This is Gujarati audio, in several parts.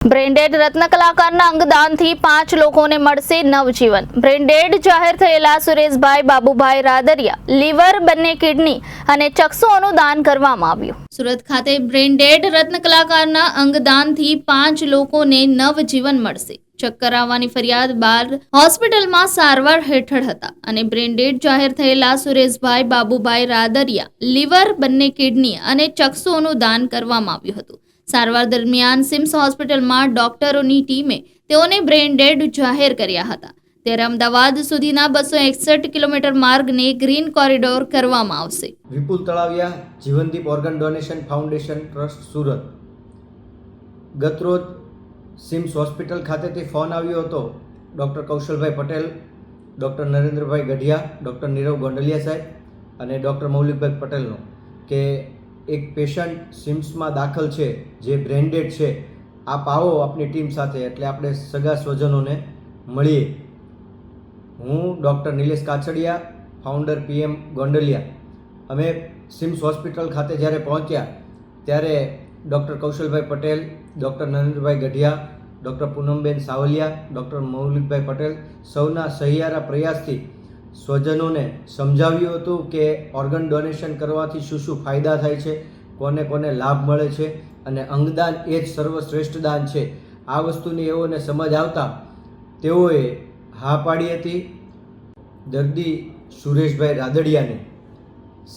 બ્રેન્ડેડ રત્ન કલાકારના અંગદાનથી 5 લોકોને મળશે નવજીવન। બ્રેન્ડેડ જાહેર થયેલા સુરેશભાઈ બાબુભાઈ રાદડિયા લીવર, બંને કિડની અને ચક્ષુઓનું દાન કરવામાં આવ્યું। સુરત ખાતે બ્રેન્ડેડ રત્ન કલાકારના અંગદાનથી 5 લોકોને નવજીવન મળશે। ચક્કર આવવાની ફરિયાદ બાદ હોસ્પિટલમાં સારવાર હેઠળ હતા અને બ્રેન્ડેડ જાહેર થયેલા સુરેશભાઈ બાબુભાઈ રાદડિયા લીવર, બંને કિડની અને ચક્ષુઓનું દાન કરવામાં આવ્યું હતું। સારવાર દરમિયાન સિમ્સ હોસ્પિટલમાં ડોક્ટરોની ટીમે તેઓને બ્રેન્ડેડ જાહેર કર્યા હતા। ત્યારે અમદાવાદ સુધીના 261 કિલોમીટર માર્ગને ગ્રીન કોરિડોર કરવામાં આવશે। Vipul Talaviya Jeevandeep organ donation foundation trust Surat. ગતરોજ સિમ્સ હોસ્પિટલ ખાતેથી ફોન આવ્યો હતો doctor Kaushalbhai Patel, doctor Narendrabhai Gadhiya, doctor Nirav Gondaliya સાહેબ અને ડૉક્ટર મૌલિકભાઈ પટેલનો કે એક પેશન્ટ સિમ્સમાં દાખલ છે જે બ્રેન્ડેડ છે, આપ આવો આપની ટીમ સાથે, એટલે આપણે સગા સ્વજનોને મળીએ। હું doctor Nilesh Kachhadiya, founder PM Gondaliya, અમે સિમ્સ હોસ્પિટલ ખાતે જ્યારે પહોંચ્યા ત્યારે doctor Kaushalbhai Patel, doctor Narendrabhai Gadhiya, doctor Poonamben Savaliya, doctor Maulikbhai Patel સૌના સહિયારા પ્રયાસથી સ્વજનોને સમજાવ્યું હતું કે ઓર્ગન ડોનેશન કરવાથી શું શું ફાયદા થાય છે, કોને કોને લાભ મળે છે અને અંગદાન એ જ સર્વશ્રેષ્ઠ દાન છે। આ વસ્તુની એઓને સમજ આવતા તેઓએ હા પાડી હતી। દર્દી સુરેશભાઈ રાદડિયાને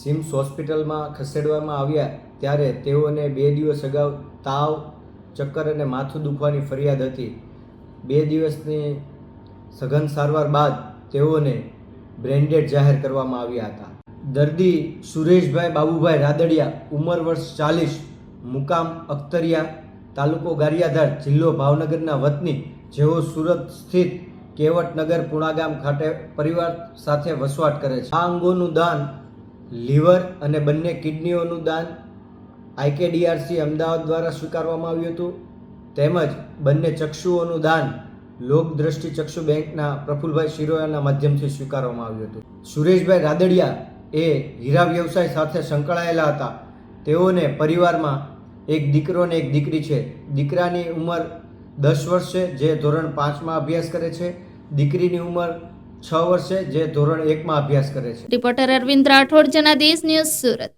સિમ્સ હોસ્પિટલમાં ખસેડવામાં આવ્યા ત્યારે તેઓને 2 દિવસ અગાઉ તાવ, ચક્કર અને માથું દુખવાની ફરિયાદ હતી। 2 દિવસની સઘન સારવાર બાદ તેઓને બ્રેન્ડેડ જાહેર કરવામાં આવ્યા હતા। દર્દી સુરેશભાઈ બાબુભાઈ રાદડિયા, ઉંમર વર્ષ 40, મુકામ અખ્તરિયા, તાલુકો ગારિયાધાર, જિલ્લો ભાવનગરના વતની, જેઓ સુરત સ્થિત કેવટનગર પુણાગામ ખાતે પરિવાર સાથે વસવાટ કરે છે। આ અંગોનું દાન, લીવર અને બંને કિડનીઓનું દાન IKDRC અમદાવાદ દ્વારા સ્વીકારવામાં આવ્યું હતું, તેમજ બંને ચક્ષુઓનું દાન લોકદ્રષ્ટિ ચક્ષુ બેંકના પ્રફુલભાઈ શિરોયાના માધ્યમથી સ્વીકારવામાં આવ્યું હતું। સુરેશભાઈ રાદડિયા એ હીરા વ્યવસાય સાથે સંકળાયેલા હતા। તેઓને પરિવારમાં એક દીકરો અને એક દીકરી છે। દીકરાની ઉંમર 10 વર્ષ છે, જે ધોરણ 5માં અભ્યાસ કરે છે। દીકરીની ઉંમર 6 વર્ષ છે, જે ધોરણ 1માં અભ્યાસ કરે છે। Reporter Arvind Rathod, Janadesh News, Surat.